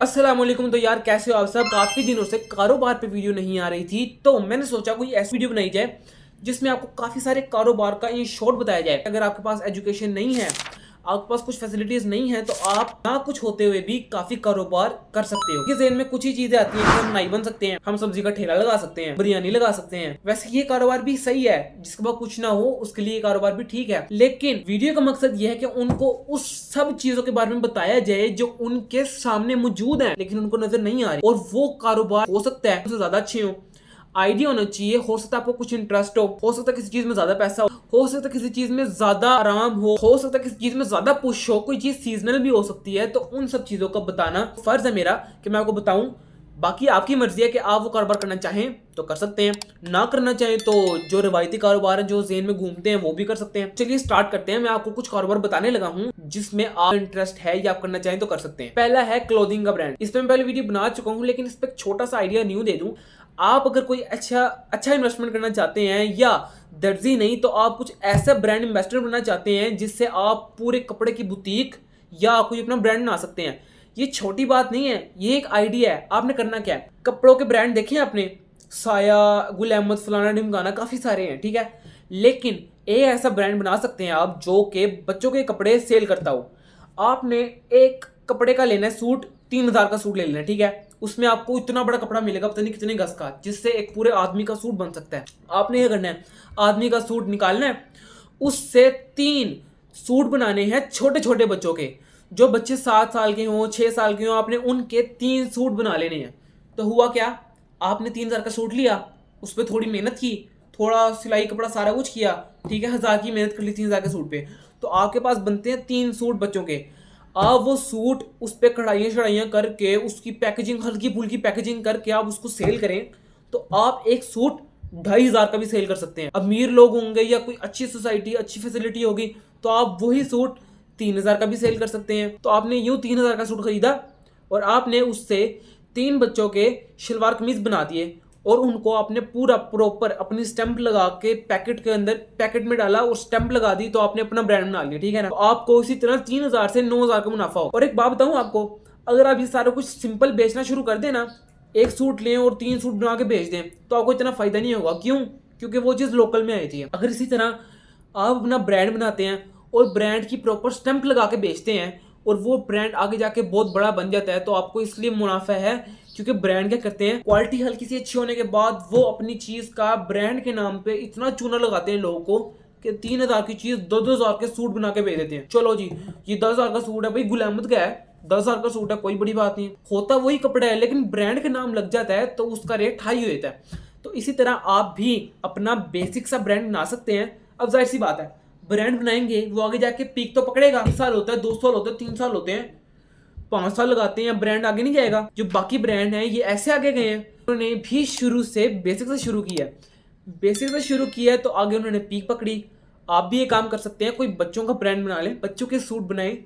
अस्सलामुअलैकुम। तो यार कैसे हो आप सब। काफी दिनों से कारोबार पे वीडियो नहीं आ रही थी, तो मैंने सोचा कोई ऐसी वीडियो बनाई जाए जिसमें आपको काफी सारे कारोबार का इन शॉर्ट बताया जाए। अगर आपके पास एजुकेशन नहीं है, आपके पास कुछ फैसिलिटीज नहीं है, तो आप ना कुछ होते हुए भी काफी कारोबार कर सकते हो। ज़हन में कुछ ही चीजें आती हैं कि हम नाई बन सकते हैं, हम सब्जी का ठेला लगा सकते हैं, बिरयानी लगा सकते हैं। वैसे ये कारोबार भी सही है, जिसके पास कुछ ना हो उसके लिए ये कारोबार भी ठीक है। लेकिन वीडियो का मकसद ये है कि उनको उस सब चीजों के बारे में बताया जाए जो उनके सामने मौजूद है लेकिन उनको नजर नहीं आ रही, और वो कारोबार हो सकता है उससे ज्यादा अच्छे हो। आइडिया होना चाहिए, हो सकता है आपको कुछ इंटरेस्ट हो सकता है किसी चीज में ज्यादा पैसा हो सकता है किसी चीज में ज्यादा आराम हो सकता है किसी चीज में ज्यादा पुश हो, कोई चीज सीजनल भी हो सकती है। तो उन सब चीजों का बताना फर्ज है मेरा कि मैं आपको बताऊं। बाकी आपकी मर्जी है कि आप वो कारोबार करना चाहें तो कर सकते हैं, ना करना चाहें तो जो रिवायती कारोबार है जो ज़हन में घूमते हैं वो भी कर सकते हैं। चलिए स्टार्ट करते हैं। मैं आपको कुछ कारोबार बताने लगा हूं जिसमें आप इंटरेस्ट है या आप करना चाहें तो कर सकते हैं। पहला है क्लोथिंग का ब्रांड। इस पर मैं पहले वीडियो बना चुका हूं, लेकिन इस पर छोटा सा आइडिया न्यू दे दूं। आप अगर कोई अच्छा इन्वेस्टमेंट करना चाहते हैं, या दर्जी नहीं तो आप कुछ ऐसा ब्रांड इन्वेस्टर बनना चाहते हैं जिससे आप पूरे कपड़े की बुटीक या कोई अपना ब्रांड बना सकते हैं, ये छोटी बात नहीं है, ये एक आइडिया है। आपने करना क्या है, कपड़ों के ब्रांड देखे आपने, साया, गुल अहमद, फलाना ढिमकाना, काफी सारे हैं, ठीक है। लेकिन एक ऐसा ब्रांड बना सकते हैं आप जो कि बच्चों के कपड़े सेल करता हो। आपने एक कपड़े का लेना है सूट, 3,000 का सूट ले लेना है, ठीक है। उसमें आपको इतना बड़ा कपड़ा मिलेगा, पता नहीं कितने गज का, जिससे एक पूरे आदमी का सूट बन सकता है। आपने क्या करना है, आदमी का सूट निकालना है, उससे 3 सूट बनाने हैं छोटे छोटे बच्चों के। जो बच्चे 7 साल के हों, 6 साल के हों, आपने उनके 3 सूट बना लेने हैं। तो हुआ क्या, आपने 3,000 का सूट लिया, उस पर थोड़ी मेहनत की, थोड़ा सिलाई कपड़ा सारा कुछ किया, ठीक है, 1,000 की मेहनत कर ली 3,000 के सूट पे, तो आपके पास बनते हैं 3 सूट बच्चों के। आप वो सूट उस पर कढ़ाइयाँ शढ़ाइयाँ करके, उसकी पैकेजिंग हल्की फुल्की पैकेजिंग करके आप उसको सेल करें, तो आप एक सूट 2,500 का भी सेल कर सकते हैं। अमीर लोग होंगे या कोई अच्छी सोसाइटी, अच्छी फैसिलिटी होगी, तो आप वही सूट 3,000 का भी सेल कर सकते हैं। तो आपने यूं 3,000 का सूट खरीदा और आपने उससे 3 बच्चों के शलवार कमीज बना दिए, और उनको आपने पूरा प्रॉपर अपनी स्टैंप लगा के पैकेट के अंदर पैकेट में डाला और स्टैंप लगा दी, तो आपने अपना ब्रांड बना लिया, ठीक है ना। तो आपको इसी तरह 3,000 से 9,000 का मुनाफा हो। और एक बात बताऊं आपको, अगर आप ये सारा कुछ सिंपल बेचना शुरू कर देना, एक सूट लें और 3 सूट बना के बेच दें, तो आपको इतना फायदा नहीं होगा। क्यों? क्योंकि वो चीज़ लोकल में आई थी। अगर इसी तरह आप अपना ब्रांड बनाते हैं और ब्रांड की प्रॉपर स्टैंप लगा के बेचते हैं, और वो ब्रांड आगे जाके बहुत बड़ा बन जाता है, तो आपको इसलिए मुनाफा है क्योंकि ब्रांड क्या करते हैं, क्वालिटी हल्की सी अच्छी होने के बाद वो अपनी चीज का ब्रांड के नाम पे इतना चूना लगाते हैं लोगों को कि 3,000 की चीज 2,000 के सूट बना के बेच देते हैं। चलो जी, ये 10,000 का सूट है भाई, गुल अहमद का है, 10,000 का सूट है, कोई बड़ी बात नहीं, होता वही कपड़ा है, लेकिन ब्रांड के नाम लग जाता है तो उसका रेट हाई हो जाता है। तो इसी तरह आप भी अपना बेसिक सा ब्रांड बना सकते हैं। अब जाहिर सी बात है, ब्रांड बनाएंगे वो आगे जाके पीक तो पकड़ेगा। 1 साल होता है, 2 साल होते हैं, 3 साल होते हैं, 5 साल लगाते हैं, ब्रांड आगे नहीं जाएगा। जो बाकी ब्रांड है ये ऐसे आगे गए हैं, उन्होंने भी शुरू से बेसिक से शुरू किया, बेसिक से शुरू किया तो आगे उन्होंने पीक पकड़ी। आप भी ये काम कर सकते हैं, कोई बच्चों का ब्रांड बना लें, बच्चों के सूट बनाएं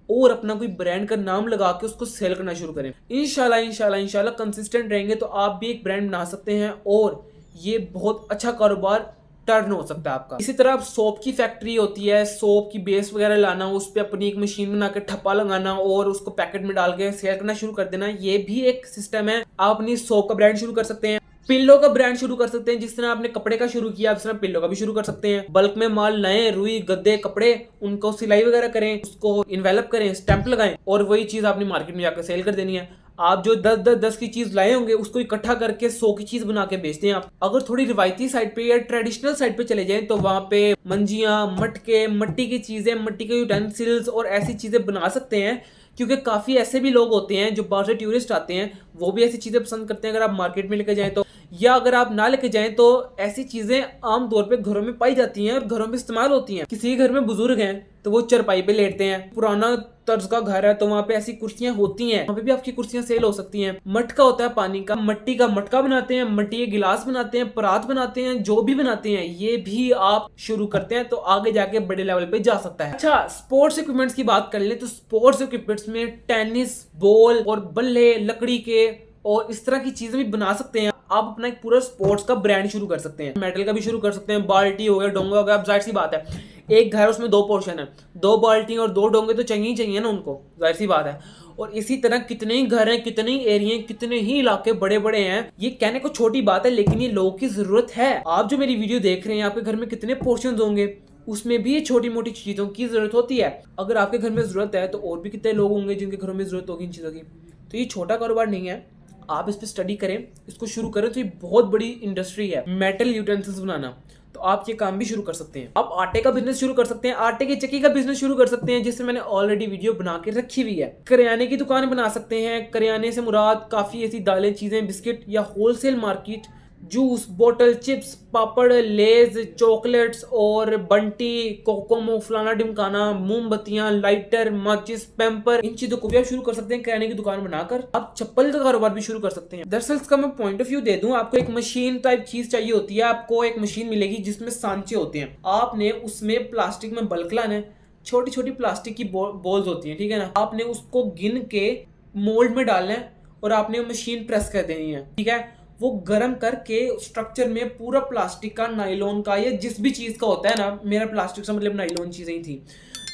और अपना कोई ब्रांड का नाम लगा के उसको सेल करना शुरू करें। इंशाल्लाह इंशाल्लाह इंशाल्लाह कंसिस्टेंट रहेंगे तो आप भी एक ब्रांड बना सकते हैं, और ये बहुत अच्छा कारोबार टर्न हो सकता है आपका। इसी तरह सोप की फैक्ट्री होती है, सोप की बेस वगैरह लाना, उस पर अपनी एक मशीन बना के ठप्पा लगाना और उसको पैकेट में डाल के सेल करना शुरू कर देना, ये भी एक सिस्टम है। आप अपनी सोप का ब्रांड शुरू कर सकते हैं, पिल्लो का ब्रांड शुरू कर सकते हैं। जिस तरह आपने कपड़े का शुरू किया, उस तरह पिल्लो का भी शुरू कर सकते हैं। बल्क में माल लाएं, रुई गद्दे कपड़े, उनको सिलाई वगैरह करें, उसको इन्वेलप करें, स्टैंप लगाएं, और वही चीज आपने मार्केट में जाकर सेल कर देनी है। आप जो 10 की चीज लाए होंगे उसको इकट्ठा करके 100 की चीज बना के बेचते हैं आप। अगर थोड़ी रिवायती साइड पे या ट्रेडिशनल साइड पे चले जाएं तो वहां पे मंजियां, मटके, मिट्टी की चीजें, मिट्टी के यूटेंसिल्स और ऐसी चीजें बना सकते हैं, क्योंकि काफी ऐसे भी लोग होते हैं जो बाहर से टूरिस्ट आते हैं, वो भी ऐसी चीजें पसंद करते हैं। अगर आप मार्केट में लेके जाएं तो, या अगर आप ना लेके जाएं तो, ऐसी चीजें आमतौर पे घरों में पाई जाती हैं और घरों में इस्तेमाल होती हैं। किसी घर में बुजुर्ग हैं तो वो चरपाई पे लेटते हैं, पुराना तर्ज का घर है तो वहाँ पे ऐसी कुर्सियां होती हैं, वहाँ पे भी आपकी कुर्सियां सेल हो सकती हैं। मटका होता है पानी का, मट्टी का मटका बनाते हैं, मट्टी के गिलास बनाते हैं, परात बनाते हैं, जो भी बनाते हैं, ये भी आप शुरू करते हैं तो आगे जाके बड़े लेवल पे जा सकता है। अच्छा, स्पोर्ट्स इक्विपमेंट्स की बात कर ले तो स्पोर्ट्स इक्विपमेंट्स में टेनिस बॉल और बल्ले लकड़ी के और इस तरह की चीजें भी बना सकते हैं। आप अपना एक पूरा स्पोर्ट्स का ब्रांड शुरू कर सकते हैं, मेटल का भी शुरू कर सकते हैं, बाल्टी हो गया, डोंगा हो गया। अब जाहिर सी बात है, एक घर उसमें 2 पोर्शन है, 2 बाल्टी और 2 डोंगे तो चाहिए ही चाहिए ना उनको, जाहिर सी बात है। और इसी तरह कितने ही घर हैं, कितने ही एरिया, कितने ही इलाके बड़े बड़े हैं। ये कहने को छोटी बात है, लेकिन ये लोगों की जरूरत है। आप जो मेरी वीडियो देख रहे हैं, आपके घर में कितने पोर्शन होंगे, उसमें भी ये छोटी मोटी चीजों की जरूरत होती है। अगर आपके घर में जरूरत है तो और भी कितने लोग होंगे जिनके घरों में जरूरत होगी इन चीजों की। तो ये छोटा कारोबार नहीं है, आप इस पर स्टडी करें, इसको शुरू करें तो ये बहुत बड़ी इंडस्ट्री है, मेटल यूटेंसिल्स बनाना। तो आप ये काम भी शुरू कर सकते हैं। आप आटे का बिजनेस शुरू कर सकते हैं, आटे की चक्की का बिजनेस शुरू कर सकते हैं, जिससे मैंने ऑलरेडी वीडियो बना के रखी हुई है। करियाने की दुकान बना सकते हैं, करियाने से मुराद काफी ऐसी दालें, चीजें, बिस्किट या होलसेल मार्केट, जूस, बोतल, चिप्स, पापड़, लेज, चॉकलेट्स और बंटी, कोकोमो, फलाना डिमकाना, मोमबत्तियां, लाइटर, माचिस, पैम्पर, इन चीजों को भी आप शुरू कर सकते हैं किराने की दुकान बनाकर। आप चप्पल का कारोबार भी शुरू कर सकते हैं। दरअसल इसका मैं पॉइंट ऑफ व्यू दे दूं, आपको एक मशीन टाइप चीज चाहिए होती है। आपको एक मशीन मिलेगी जिसमें सांचे होते हैं, आपने उसमें प्लास्टिक में बल्क लाना है, छोटी छोटी प्लास्टिक की बॉल्स होती है, ठीक है ना। आपने उसको गिन के मोल्ड में डालना है और आपने मशीन प्रेस कर देनी है, ठीक है। वो गर्म करके स्ट्रक्चर में पूरा प्लास्टिक का, नाइलॉन का, या जिस भी चीज का होता है ना, मेरा प्लास्टिक से मतलब नाइलॉन चीजें ही थी,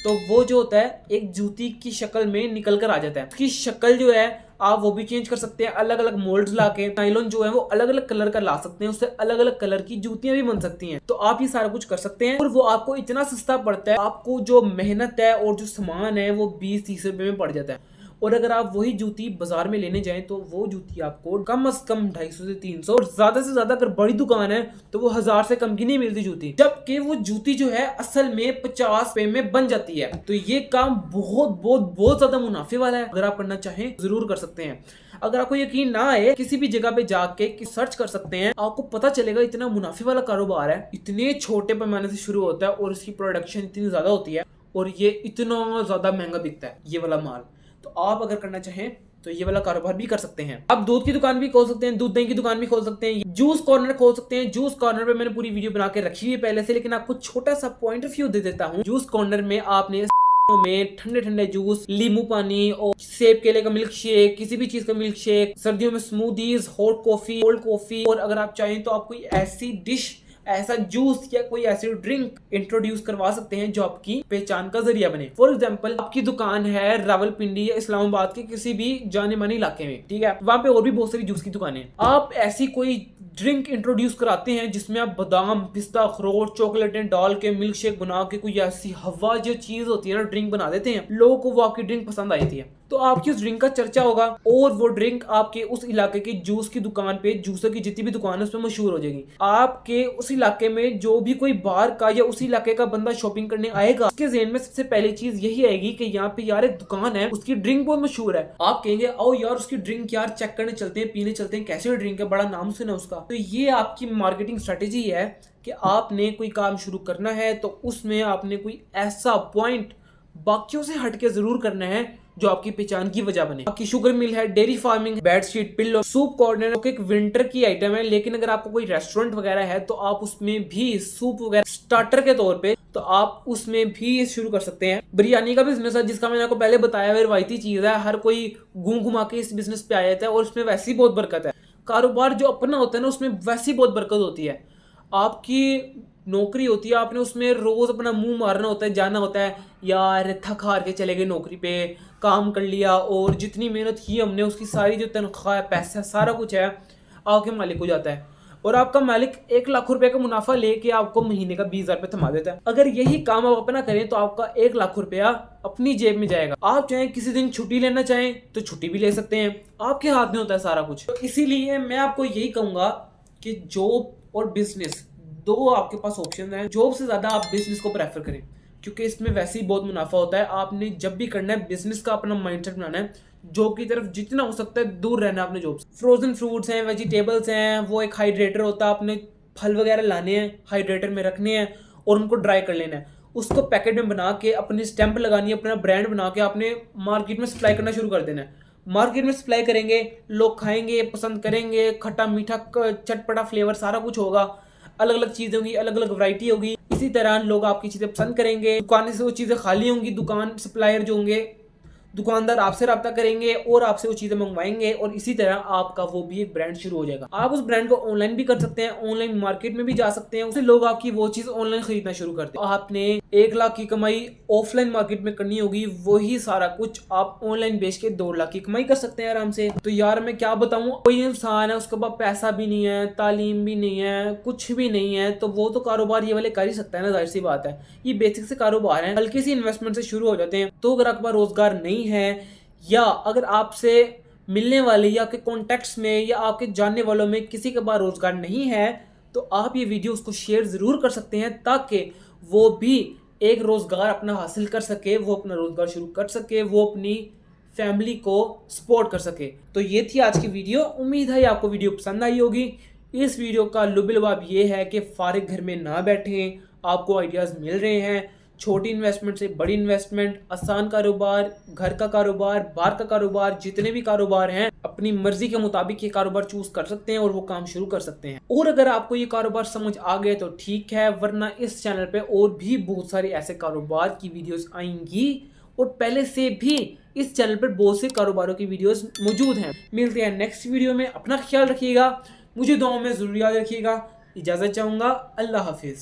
तो वो जो होता है एक जूती की शक्ल में निकल कर आ जाता है। उसकी शक्ल जो है आप वो भी चेंज कर सकते हैं, अलग अलग मोल्ड्स लाके। नाइलॉन जो है वो अलग अलग कलर का ला सकते हैं, उससे अलग अलग कलर की जूतियां भी बन सकती हैं। तो आप ये सारा कुछ कर सकते हैं और वो आपको इतना सस्ता पड़ता है, आपको जो मेहनत है और जो सामान है वो 20-30 रुपए में पड़ जाता है। और अगर आप वही जूती बाजार में लेने जाएं तो वो जूती आपको कम से कम 250 से 300, और ज्यादा से ज्यादा अगर बड़ी दुकान है तो वो 1000 से कम की नहीं मिलती जूती, जबकि वो जूती जो है असल में 50 रुपए में बन जाती है। तो ये काम बहुत बहुत बहुत ज्यादा मुनाफे वाला है। अगर आप करना चाहें जरूर कर सकते हैं। अगर आपको यकीन ना आए, किसी भी जगह पे जाके सर्च कर सकते हैं, आपको पता चलेगा इतना मुनाफे वाला कारोबार है। इतने छोटे पैमाने से शुरू होता है और इसकी प्रोडक्शन इतनी ज्यादा होती है और ये इतना ज्यादा महंगा बिकता है ये वाला माल। तो आप अगर करना चाहें तो ये वाला कारोबार भी कर सकते हैं। आप दूध की दुकान भी खोल सकते हैं, दूध दही की दुकान भी खोल सकते हैं, जूस कॉर्नर खोल सकते हैं। जूस कॉर्नर पे मैंने पूरी वीडियो बना के रखी हुई है पहले से, लेकिन आपको छोटा सा पॉइंट ऑफ व्यू दे देता हूँ। जूस कॉर्नर में आपने में ठंडे ठंडे जूस, नींबू पानी और सेब केले का मिल्क शेक, किसी भी चीज का मिल्क शेक, सर्दियों में smoothies, hot coffee, cold coffee, और अगर आप चाहें तो आप कोई ऐसी डिश, ऐसा जूस या कोई ऐसी ड्रिंक इंट्रोड्यूस करवा सकते हैं जो आपकी पहचान का जरिया बने। फॉर एग्जांपल, आपकी दुकान है रावलपिंडी या इस्लामाबाद के किसी भी जाने माने इलाके में, ठीक है, वहां पे और भी बहुत सारी जूस की दुकानें, आप ऐसी कोई ड्रिंक इंट्रोड्यूस कराते हैं जिसमें आप बादाम, पिस्ता, अखरोट, चॉकलेटें डाल के मिल्क शेक बना के कोई ऐसी हवा जो चीज होती है ना ड्रिंक बना देते हैं, लोगों को वो आपकी ड्रिंक पसंद आई थी, तो आपकी उस ड्रिंक का चर्चा होगा और वो ड्रिंक आपके उस इलाके की जूस की दुकान पे, जूसर की जितनी भी दुकान है उसमें मशहूर हो जाएगी। आपके उस इलाके में जो भी कोई बाहर का या उस इलाके का बंदा शॉपिंग करने आएगा, उसके ज़हन में सबसे पहली चीज यही आएगी कि यहाँ पे यार एक दुकान है, उसकी ड्रिंक बहुत मशहूर है। आप कहेंगे आओ यार उसकी ड्रिंक यार चेक करने चलते हैं, पीने चलते हैं, कैसे ड्रिंक है, बड़ा नाम सुना उसका। तो ये आपकी मार्केटिंग स्ट्रेटेजी है कि आपने कोई काम शुरू करना है तो उसमें आपने कोई ऐसा पॉइंट बाकियों से हटके जरूर करना है जो आपकी पहचान की वजह बने। आपकी शुगर मिल है, dairy farming, bedsheet, pillow, soup corner एक विंटर की आइटम है, लेकिन अगर आपको कोई रेस्टोरेंट वगैरह है तो आप उसमें भी सूप वगैरह स्टार्टर के तौर पे तो आप उसमें भी शुरू कर सकते हैं। बिरयानी का बिजनेस है जिसका मैंने आपको पहले बताया, रिवायती चीज है, हर कोई घूम घुमा के इस बिजनेस पे आ जाता है और उसमें वैसे ही बहुत बरकत है। कारोबार जो अपना होता है ना उसमें वैसे ही बहुत बरकत होती है। आपकी नौकरी होती है, आपने उसमें रोज अपना मुंह मारना होता है, जाना होता है, यार थक हार के चले गए नौकरी पे, काम कर लिया और जितनी मेहनत की हमने उसकी सारी जो तनख्वाह है, पैसा, सारा कुछ है आपके मालिक हो जाता है और आपका मालिक 1 लाख रुपए का मुनाफा लेके आपको महीने का 20,000 रुपये थमा देता है। अगर यही काम आप अपना करें तो आपका 1 लाख रुपया अपनी जेब में जाएगा। आप चाहें किसी दिन छुट्टी लेना चाहें तो छुट्टी भी ले सकते हैं, आपके हाथ में होता है सारा कुछ। तो इसीलिए मैं आपको यही कहूंगा कि जॉब और बिजनेस दो आपके पास ऑप्शन है। जॉब से ज्यादा आप बिजनेस को प्रेफर करें क्योंकि इसमें वैसे ही बहुत मुनाफा होता है। आपने जब भी करना है बिजनेस का अपना माइंडसेट बनाना है, जॉब की तरफ जितना हो सकता है दूर रहना है अपने जॉब से। फ्रोजन फ्रूट्स हैं, वेजिटेबल्स हैं, वो एक हाइड्रेटर होता है, आपने फल वगैरह लाने हैं, हाइड्रेटर में रखने हैं और उनको ड्राई कर लेना है, उसको पैकेट में बना के अपनी स्टैंप लगानी है, अपना ब्रांड बना के आपने मार्केट में सप्लाई करना शुरू कर देना है। मार्केट में सप्लाई करेंगे, लोग खाएंगे, पसंद करेंगे, खट्टा मीठा चटपटा फ्लेवर सारा कुछ होगा, अलग अलग चीजें होंगी, अलग अलग वैरायटी होगी। इसी तरह लोग आपकी चीजें पसंद करेंगे, दुकान से वो चीजें खाली होंगी, दुकान सप्लायर जो होंगे दुकानदार आपसे रब्ता करेंगे और आपसे वो चीज़ें मंगवाएंगे और इसी तरह आपका वो भी एक ब्रांड शुरू हो जाएगा। आप उस ब्रांड को ऑनलाइन भी कर सकते हैं, ऑनलाइन मार्केट में भी जा सकते हैं, उससे लोग आपकी वो चीज़ ऑनलाइन खरीदना शुरू करते हैं। आपने 1 लाख की कमाई ऑफलाइन मार्केट में करनी होगी, वही सारा कुछ आप ऑनलाइन बेच के 2 लाख की कमाई कर सकते हैं आराम से। तो यार मैं क्या बताऊं, कोई इंसान है उसके पास पैसा भी नहीं है, तालीम भी नहीं है, कुछ भी नहीं है, तो वो तो कारोबार ये वाले कर ही सकता है ना, जाहिर सी बात है। ये बेसिक से कारोबार है, हल्की सी इन्वेस्टमेंट से शुरू हो जाते हैं। तो अगर आपके पास रोजगार नहीं है या अगर आपसे मिलने वाले या आपके कॉन्टेक्ट्स में या आपके जानने वालों में किसी के पास रोजगार नहीं है, तो आप ये वीडियो उसको शेयर जरूर कर सकते हैं ताकि वो भी एक रोजगार अपना हासिल कर सके, वो अपना रोजगार शुरू कर सके, वो अपनी फैमिली को सपोर्ट कर सके। तो ये थी आज की वीडियो। उम्मीद है आपको वीडियो पसंद आई होगी। इस वीडियो का लुब-ए-लुबाब ये है कि फारिग घर में ना बैठें, आपको आइडियाज़ मिल रहे हैं। छोटी इन्वेस्टमेंट से बड़ी इन्वेस्टमेंट, आसान कारोबार, घर का कारोबार, बाहर का कारोबार, जितने भी कारोबार हैं अपनी मर्जी के मुताबिक ये कारोबार चूज कर सकते हैं और वो काम शुरू कर सकते हैं। और अगर आपको ये कारोबार समझ आ गए तो ठीक है, वरना इस चैनल पे और भी बहुत सारे ऐसे कारोबार की वीडियोस आएंगी और पहले से भी इस चैनल पर बहुत से कारोबारों की वीडियोस मौजूद हैं। मिलते हैं नेक्स्ट वीडियो में। अपना ख्याल रखिएगा, मुझे दुआओं में जरूर याद रखिएगा। इजाजत चाहूंगा। अल्लाह हाफिज।